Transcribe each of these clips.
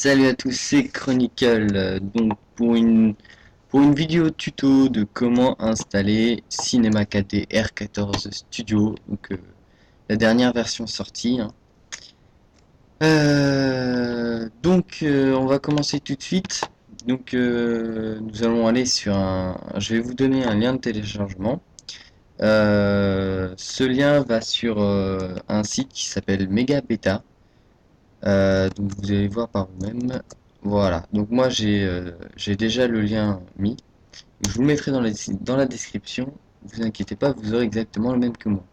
Salut à tous, c'est Chronicle. Donc pour une vidéo tuto de comment installer Cinema 4D R14 Studio, la dernière version sortie, hein. On va commencer tout de suite. Nous allons aller sur je vais vous donner un lien de téléchargement. Ce lien va sur un site qui s'appelle Mega Beta. Donc vous allez voir par vous-même. Voilà. Donc moi j'ai déjà le lien mis. Je vous le mettrai dans la description. Vous inquiétez pas, vous aurez exactement le même que moi.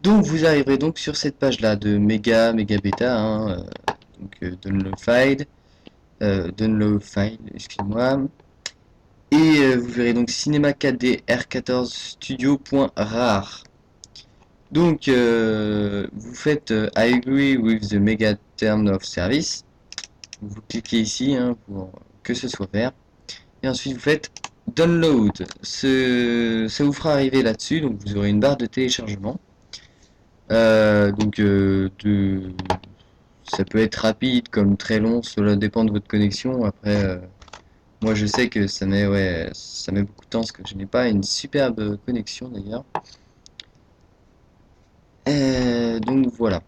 Donc vous arriverez donc sur cette page là de Mega Beta, hein, download file, excusez-moi. Vous verrez donc Cinema 4D R14 Studio.rar. Vous faites I agree with the Mega Term of Service. Vous cliquez ici, hein, pour que ce soit vert. Et ensuite vous faites Download. Ça vous fera arriver là-dessus. Donc vous aurez une barre de téléchargement. Ça peut être rapide comme très long, cela dépend de votre connexion. Après, moi je sais que ça met beaucoup de temps parce que je n'ai pas une superbe connexion d'ailleurs. Donc voilà.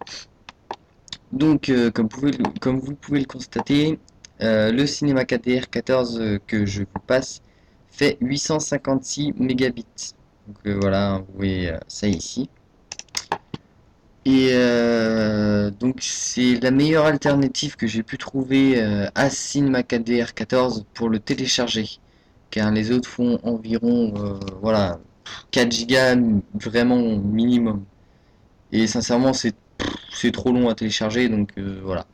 Comme vous pouvez le constater, le Cinema 4DR 14 que je vous passe fait 856 mégabits. Voilà, vous voyez ça ici. Donc c'est la meilleure alternative que j'ai pu trouver à Cinema 4DR 14 pour le télécharger. Car les autres font environ 4 Go vraiment minimum. Et sincèrement c'est trop long à télécharger, voilà.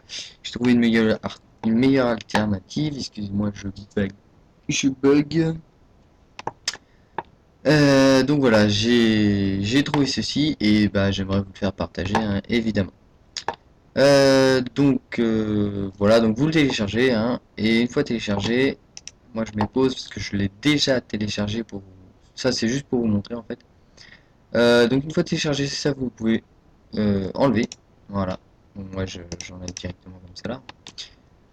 J'ai trouvé une meilleure alternative. Excusez-moi, Je bug. Donc voilà, j'ai trouvé ceci et bah j'aimerais vous le faire partager, hein, évidemment. Voilà, donc vous le téléchargez, hein, et une fois téléchargé, moi je mets pause parce que je l'ai déjà téléchargé pour vous. Ça c'est juste pour vous montrer en fait. Donc une fois téléchargé, ça vous pouvez enlever. Voilà. Donc j'enlève directement comme ça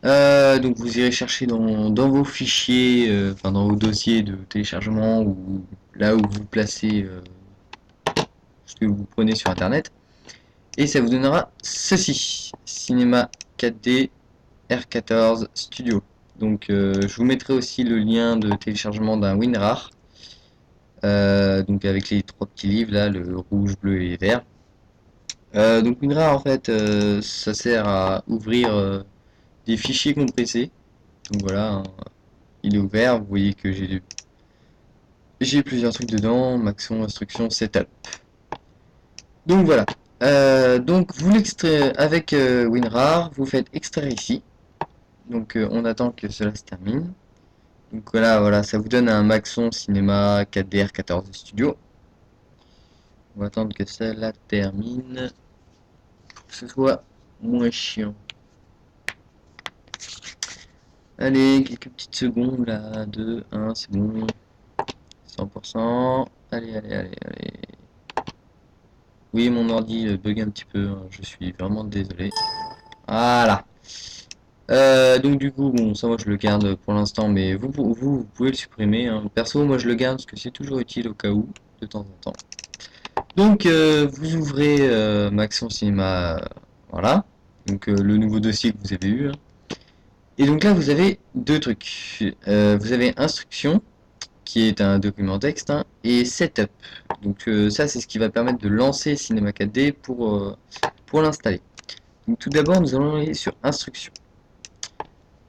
là. Donc vous irez chercher dans vos fichiers, enfin dans vos dossiers de téléchargement ou là où vous placez ce que vous prenez sur internet. Et ça vous donnera ceci. Cinema 4D R14 Studio. Je vous mettrai aussi le lien de téléchargement d'un WinRAR. Donc avec les trois petits livres là, le rouge, bleu et vert. WinRAR en fait, ça sert à ouvrir des fichiers compressés. Donc voilà, hein, il est ouvert. Vous voyez que j'ai plusieurs trucs dedans, Maxon, instruction, setup. Donc voilà. Donc vous l'extrait avec WinRAR, vous faites extraire ici. On attend que cela se termine. Donc voilà, ça vous donne un Maxon Cinema 4DR 14 Studio. On va attendre que cela termine pour que ce soit moins chiant. Allez, quelques petites secondes là, 2, 1, c'est bon. 100%. Allez. Oui, mon ordi bug un petit peu, hein, je suis vraiment désolé. Voilà. Bon, ça moi je le garde pour l'instant, mais vous pouvez le supprimer, hein. Perso, moi je le garde parce que c'est toujours utile au cas où, de temps en temps. Vous ouvrez Maxon Cinéma, voilà. Le nouveau dossier que vous avez eu, hein. Et donc là, vous avez deux trucs. Vous avez instruction, qui est un document texte, hein, et setup. Ça, c'est ce qui va permettre de lancer Cinema 4D pour l'installer. Donc tout d'abord, nous allons aller sur instruction.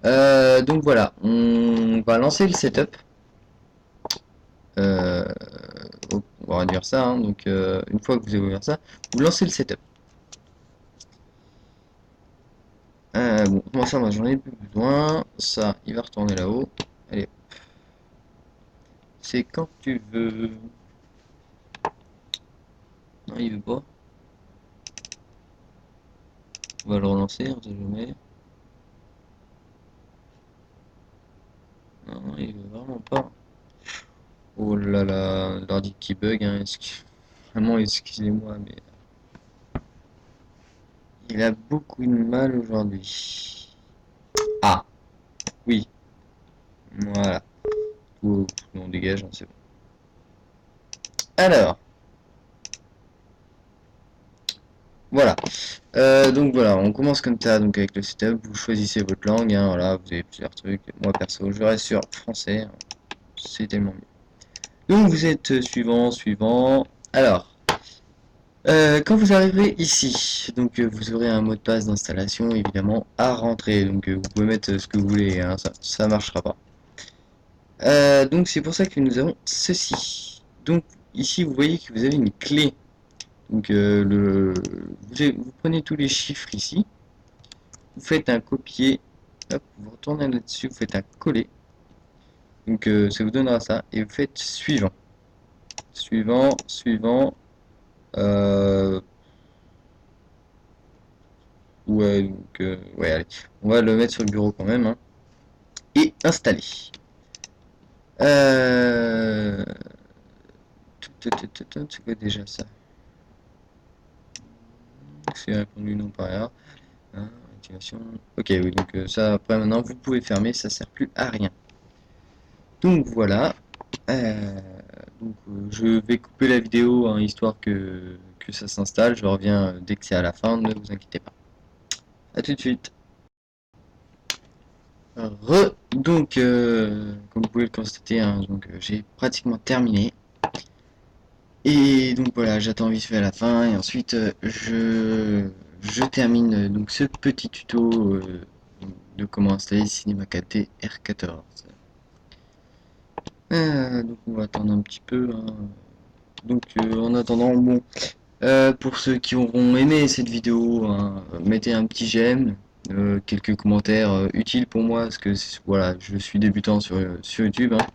Voilà, on va lancer le setup. Euh, on va réduire ça, hein. Une fois que vous avez ouvert ça, vous lancez le setup. Moi ça, moi j'en ai plus besoin. Ça, il va retourner là-haut. Allez, c'est quand tu veux. Non, il veut pas. On va le relancer, on sait jamais. Non, il veut vraiment pas. Oh là là, l'ordi qui bug, hein. Vraiment, excusez-moi, mais il a beaucoup de mal aujourd'hui. Ah, oui, voilà. Oh, on dégage, hein, c'est bon. Alors, voilà. Donc voilà, on commence comme ça, donc avec le setup, vous choisissez votre langue, hein, voilà, vous avez plusieurs trucs. Moi perso, je reste sur français, hein, c'est tellement mieux. Donc vous êtes suivant, suivant. Alors, quand vous arriverez ici, donc vous aurez un mot de passe d'installation évidemment à rentrer. Donc vous pouvez mettre ce que vous voulez, hein, ça marchera pas. Donc c'est pour ça que nous avons ceci. Donc ici vous voyez que vous avez une clé. Donc vous prenez tous les chiffres ici, vous faites un copier, hop, vous retournez là-dessus, vous faites un coller. Donc ça vous donnera ça et vous faites suivant, suivant, suivant. Euh, ouais, donc ouais, allez, on va le mettre sur le bureau quand même, hein, et installer. Euh... C'est quoi déjà ça? C'est répondu non par erreur. Hein, activation. Ok, oui, donc ça après maintenant vous pouvez fermer, ça sert plus à rien. Donc voilà. Euh, je vais couper la vidéo hein, histoire que ça s'installe. Je reviens dès que c'est à la fin, ne vous inquiétez pas. A tout de suite. Donc, comme vous pouvez le constater, hein, donc j'ai pratiquement terminé. Et donc voilà, j'attends vite fait à la fin et ensuite je termine donc ce petit tuto de comment installer Cinema 4D R14. Donc on va attendre un petit peu, hein. Donc en attendant, bon, pour ceux qui auront aimé cette vidéo, hein, mettez un petit j'aime, quelques commentaires utiles pour moi parce que voilà, je suis débutant sur YouTube, hein.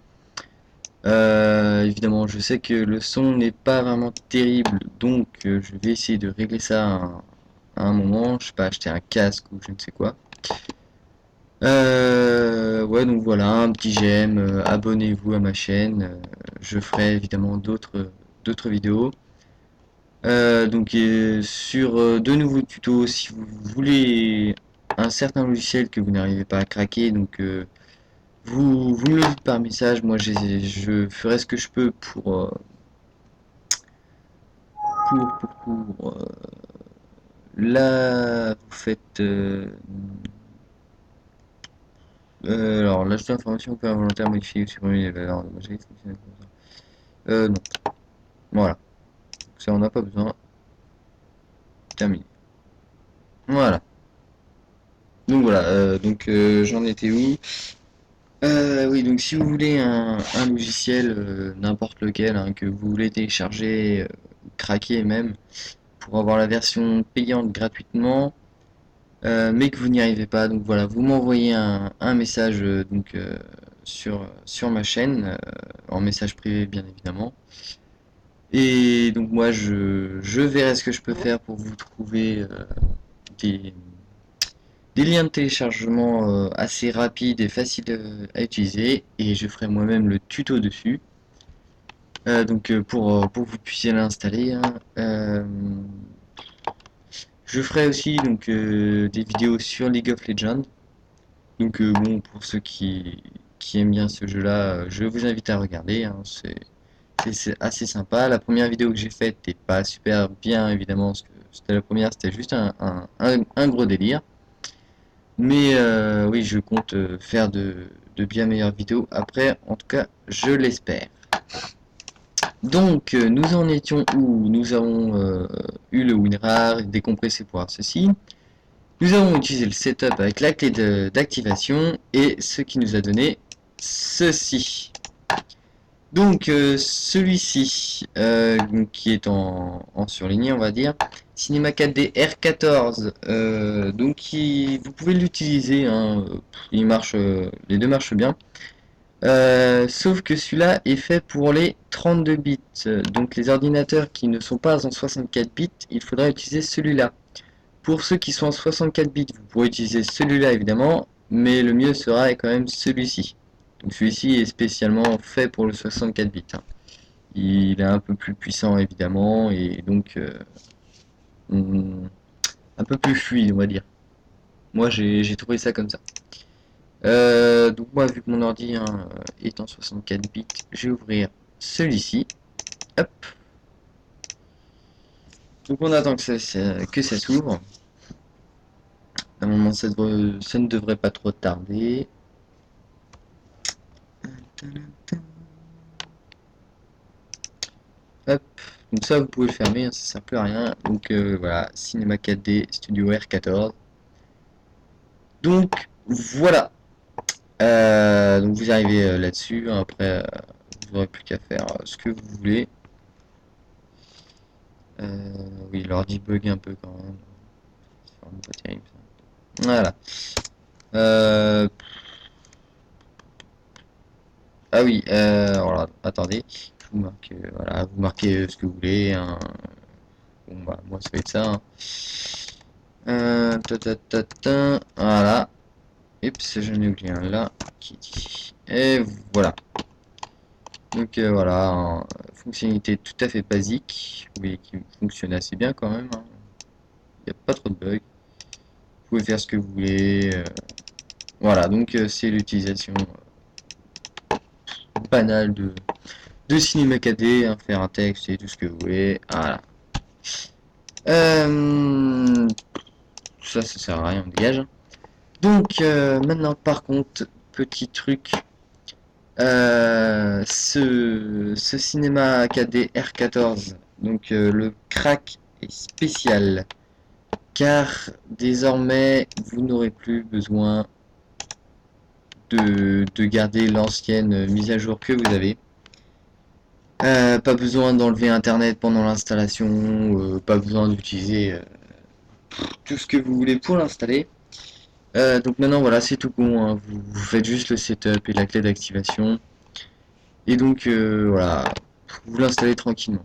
Évidemment, je sais que le son n'est pas vraiment terrible, donc je vais essayer de régler ça à un moment. Je sais pas, acheter un casque ou je ne sais quoi. Ouais, donc voilà, un petit j'aime, abonnez-vous à ma chaîne. Je ferai évidemment d'autres vidéos. Donc sur de nouveaux tutos, si vous voulez un certain logiciel que vous n'arrivez pas à craquer, donc vous me le dites par message, moi je ferai ce que je peux pour là vous faites alors l'ajout d'informations peut involontaire modifier ou supprimer les valeurs de magie, non, voilà, donc ça on n'a pas besoin, terminé. Voilà, donc voilà, donc j'en étais où? Oui, donc si vous voulez un logiciel, n'importe lequel, hein, que vous voulez télécharger, craquer même, pour avoir la version payante gratuitement, mais que vous n'y arrivez pas, donc voilà, vous m'envoyez un message donc, sur ma chaîne, en message privé bien évidemment. Et donc moi je verrai ce que je peux faire pour vous trouver des, des liens de téléchargement assez rapides et faciles à utiliser et je ferai moi-même le tuto dessus. Donc pour que vous puissiez l'installer, hein. Je ferai aussi donc des vidéos sur League of Legends. Donc bon, pour ceux qui aiment bien ce jeu-là, je vous invite à regarder, hein, c'est assez sympa. La première vidéo que j'ai faite n'était pas super bien évidemment, parce que c'était la première, c'était juste un gros délire. Mais oui, je compte faire de bien meilleures vidéos après, en tout cas, je l'espère. Donc, nous en étions où nous avons eu le WinRAR décompressé pour avoir ceci. Nous avons utilisé le setup avec la clé d'activation et ce qui nous a donné ceci. Donc celui-ci, qui est en surligné on va dire, Cinema 4D R14, donc vous pouvez l'utiliser, hein, il marche, les deux marchent bien. Sauf que celui-là est fait pour les 32 bits, donc les ordinateurs qui ne sont pas en 64 bits, il faudra utiliser celui-là. Pour ceux qui sont en 64 bits, vous pourrez utiliser celui-là évidemment, mais le mieux sera quand même celui-ci. Donc celui-ci est spécialement fait pour le 64 bits, hein. Il est un peu plus puissant évidemment et donc un peu plus fluide on va dire. Moi j'ai trouvé ça comme ça. Donc moi, vu que mon ordi hein, est en 64 bits, je vais ouvrir celui-ci. Hop. Donc on attend que ça s'ouvre. Normalement, ça ne devrait pas trop tarder. Hop. Donc ça, vous pouvez le fermer, hein, ça sert plus à rien. Donc voilà, Cinema 4D Studio R14. Donc voilà. Donc vous arrivez là-dessus. Hein, après, vous n'aurez plus qu'à faire ce que vous voulez. Oui, l'ordi bug un peu quand même. C'est vraiment pas terrible ça. Voilà. Euh, ah oui, voilà, attendez. Je vous marque, voilà, vous marquez ce que vous voulez. Hein. Bon bah moi ça va être ça. Hein. Voilà. Oups, j'en ai oublié un là. Qui dit. Et voilà. Donc voilà, hein, fonctionnalité tout à fait basique. Vous voyez qui fonctionne assez bien quand même. Hein. Il n'y a pas trop de bugs. Vous pouvez faire ce que vous voulez. Voilà, donc c'est l'utilisation banale de Cinema 4D, hein, faire un texte et tout ce que vous voulez. Voilà. Euh, ça sert à rien, on dégage. Donc maintenant, par contre, petit truc. Ce cinéma 4D R14, donc le crack est spécial, car désormais vous n'aurez plus besoin de garder l'ancienne mise à jour que vous avez. Pas besoin d'enlever internet pendant l'installation, pas besoin d'utiliser tout ce que vous voulez pour l'installer. Donc maintenant voilà, c'est tout con, hein. Vous faites juste le setup et la clé d'activation. Et donc voilà, vous l'installez tranquillement.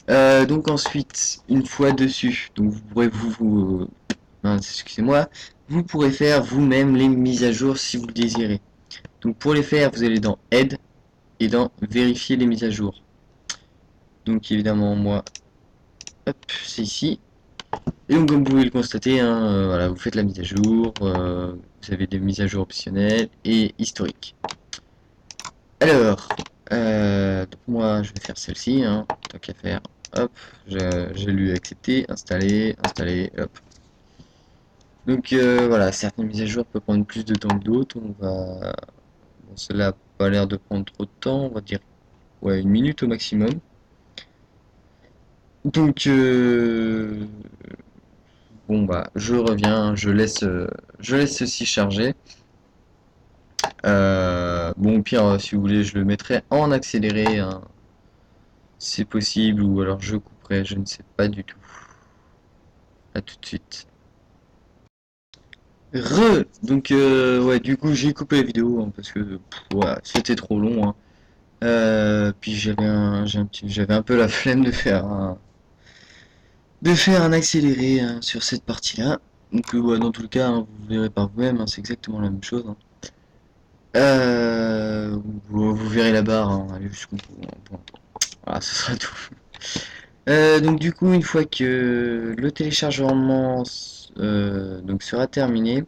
Donc ensuite, une fois dessus, donc vous pourrez excusez-moi, vous pourrez faire vous-même les mises à jour si vous le désirez. Donc pour les faire, vous allez dans Aide et dans Vérifier les mises à jour. Donc évidemment moi, hop, c'est ici. Et donc comme vous pouvez le constater, hein, voilà, vous faites la mise à jour, vous avez des mises à jour optionnelles et historiques. Alors, donc moi je vais faire celle-ci, hein, tant qu'à faire. Hop, j'ai lu accepter, installer, hop. Donc voilà, certaines mises à jour peuvent prendre plus de temps que d'autres. Bon, celle-là n'a pas l'air de prendre trop de temps, on va dire ouais, 1 minute au maximum. Donc bon bah je reviens, je laisse ceci charger. Bon au pire, si vous voulez, je le mettrai en accéléré, hein. C'est possible, ou alors je couperai, je ne sais pas du tout. À tout de suite. Donc ouais, du coup j'ai coupé la vidéo hein, parce que ouais, c'était trop long. Hein. Puis j'avais un peu la flemme de faire un accéléré hein, sur cette partie-là. Donc ouais, dans tout le cas, hein, vous verrez par vous-même, hein, c'est exactement la même chose. Hein. Vous verrez la barre, hein, allez jusqu'au bout. Hein, bon. Voilà, ce sera tout. Donc du coup, une fois que le téléchargement donc sera terminé,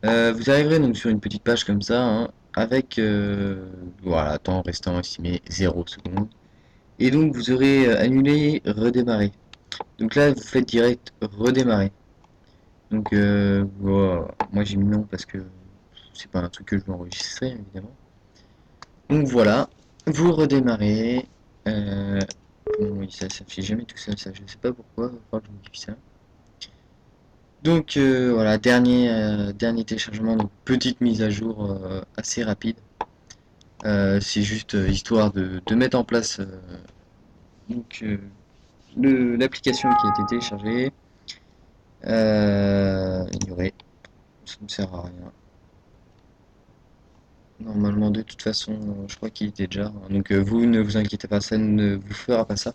vous arriverez donc sur une petite page comme ça, hein, avec voilà, temps restant estimé 0 secondes. Et donc vous aurez annulé, redémarrer. Donc là, vous faites direct redémarrer. Donc voilà. Moi j'ai mis non parce que c'est pas un truc que je veux enregistrer évidemment. Donc voilà, vous redémarrez. Bon, oui, ça s'affiche jamais tout seul, ça je sais pas pourquoi, il va falloir que je modifie ça. Donc voilà, dernier téléchargement, donc petite mise à jour assez rapide. C'est juste histoire de mettre en place donc l'application qui a été téléchargée. Ignorer, ça ne sert à rien. Normalement, de toute façon, je crois qu'il était déjà. Hein. Donc vous ne vous inquiétez pas, ça ne vous fera pas ça.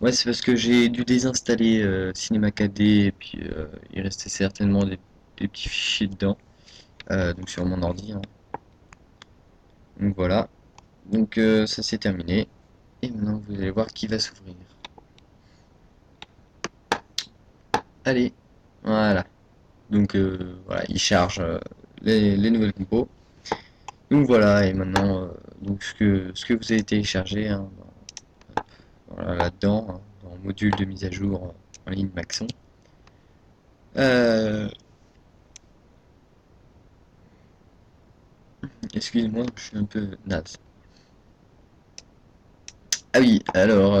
Ouais, c'est parce que j'ai dû désinstaller Cinema 4D et puis il restait certainement des petits fichiers dedans, donc sur mon ordi. Hein. Donc voilà. Donc ça c'est terminé. Et maintenant vous allez voir qui va s'ouvrir. Allez, voilà. Donc voilà, il charge les nouvelles compos. Donc voilà, et maintenant, donc ce que vous avez téléchargé hein, voilà, là-dedans, hein, dans le module de mise à jour en ligne Maxon. Euh, Excusez-moi, je suis un peu naze. Ah oui, alors,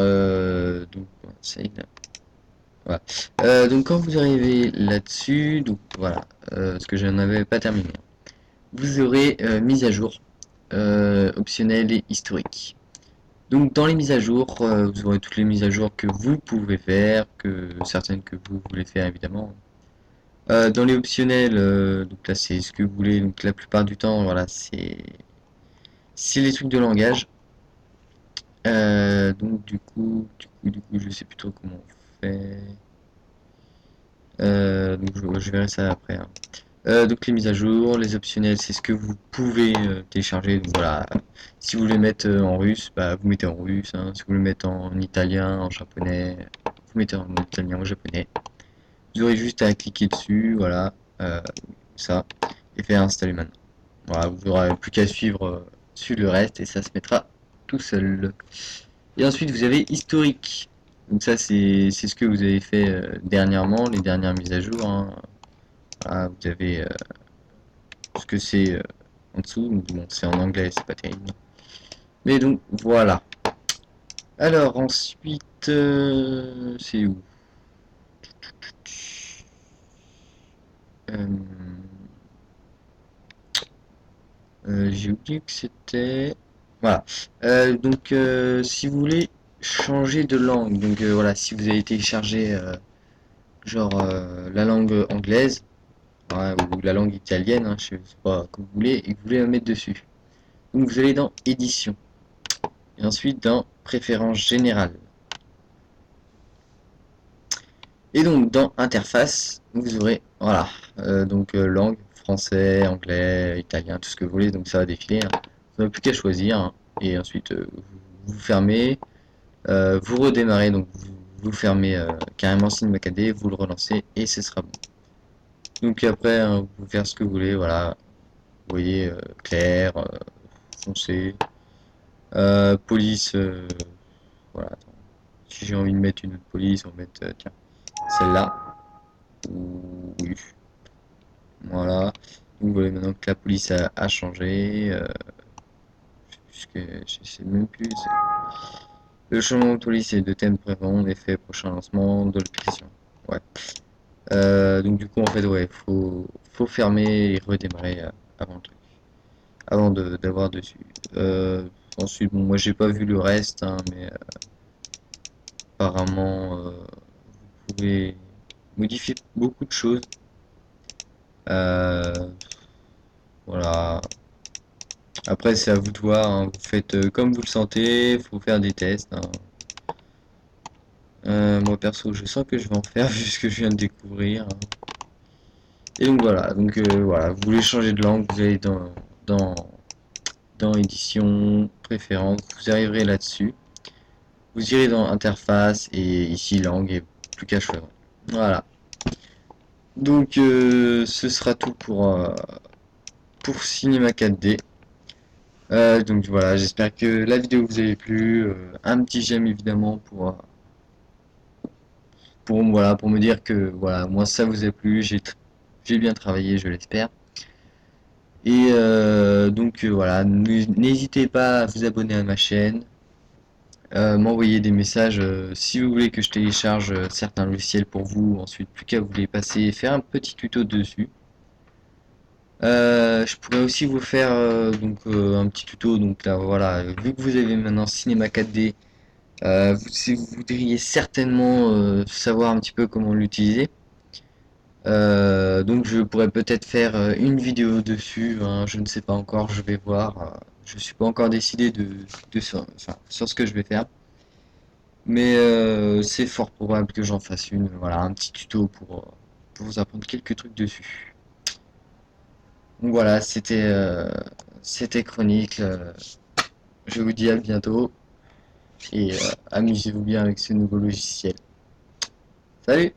donc, c'est voilà. Donc quand vous arrivez là-dessus, donc voilà, parce que je n'avais pas terminé, vous aurez mise à jour, optionnelle et historique. Donc dans les mises à jour, vous aurez toutes les mises à jour que vous pouvez faire, que certaines que vous voulez faire évidemment. Dans les optionnels, donc là c'est ce que vous voulez, donc la plupart du temps, voilà, c'est les trucs de langage. Donc du coup, je sais plus trop comment on fait. Donc je verrai ça après, hein. Donc les mises à jour, les optionnels, c'est ce que vous pouvez télécharger. Donc voilà, si vous voulez mettre en russe, bah, vous mettez en russe, hein. Si vous voulez mettre en italien, en japonais, vous mettez en italien, en japonais. Vous aurez juste à cliquer dessus, voilà, ça, et faire installer maintenant. Voilà, vous n'aurez plus qu'à suivre le reste et ça se mettra tout seul. Et ensuite vous avez historique. Donc ça c'est ce que vous avez fait dernièrement, les dernières mises à jour, hein. Voilà, vous avez ce que c'est en dessous. Bon, c'est en anglais, c'est pas terrible. Mais donc voilà. Alors ensuite, c'est où? Euh, j'ai oublié que c'était. Voilà. Donc si vous voulez changer de langue, donc voilà, si vous avez téléchargé genre la langue anglaise, ouais, ou la langue italienne, hein, je sais pas, que vous voulez, et que vous voulez la mettre dessus. Donc vous allez dans édition. Et ensuite dans préférences générales. Et donc dans interface, vous aurez voilà, donc langue, français, anglais, italien, tout ce que vous voulez, donc ça va défiler, hein. Vous n'avez plus qu'à choisir, hein. Et ensuite vous fermez, vous redémarrez, donc vous fermez carrément Cinema 4D, vous le relancez et ce sera bon. Donc après, hein, vous pouvez faire ce que vous voulez, voilà, vous voyez clair, foncé, police, voilà. Attends. Si j'ai envie de mettre une autre police, on va mettre tiens celle-là. Oui, voilà. Donc vous voyez maintenant que la police a changé. Puisque je sais même plus. Le changement de police et de thème prévent effet prochain lancement de l'application. Ouais. Donc du coup en fait ouais, faut fermer et redémarrer avant le truc. Avant d'avoir dessus. Ensuite bon moi j'ai pas vu le reste hein, mais apparemment vous pouvez modifier beaucoup de choses. Euh, voilà. Après, c'est à vous de voir, hein. Vous faites comme vous le sentez, faut faire des tests, hein. Moi perso, je sens que je vais en faire vu ce que je viens de découvrir, hein. Et donc voilà, vous voulez changer de langue, vous allez dans, dans édition, préférence, vous arriverez là-dessus. Vous irez dans interface et ici langue et plus qu'à choisir. Voilà. Donc ce sera tout pour Cinema 4D. Donc voilà, j'espère que la vidéo vous a plu. Un petit j'aime évidemment voilà, pour me dire que voilà, moi ça vous a plu, j'ai bien travaillé, je l'espère. Et donc voilà, n'hésitez pas à vous abonner à ma chaîne, m'envoyer des messages si vous voulez que je télécharge certains logiciels pour vous, ensuite plus qu'à vous les passer et faire un petit tuto dessus. Je pourrais aussi vous faire donc un petit tuto, donc là voilà, vu que vous avez maintenant Cinema 4D, vous voudriez certainement savoir un petit peu comment l'utiliser. Donc je pourrais peut-être faire une vidéo dessus, hein, je ne sais pas encore, je vais voir. Je suis pas encore décidé sur ce que je vais faire. Mais c'est fort probable que j'en fasse une, voilà, un petit tuto pour vous apprendre quelques trucs dessus. Donc voilà, c'était Chronique. Je vous dis à bientôt et amusez-vous bien avec ce nouveau logiciel. Salut!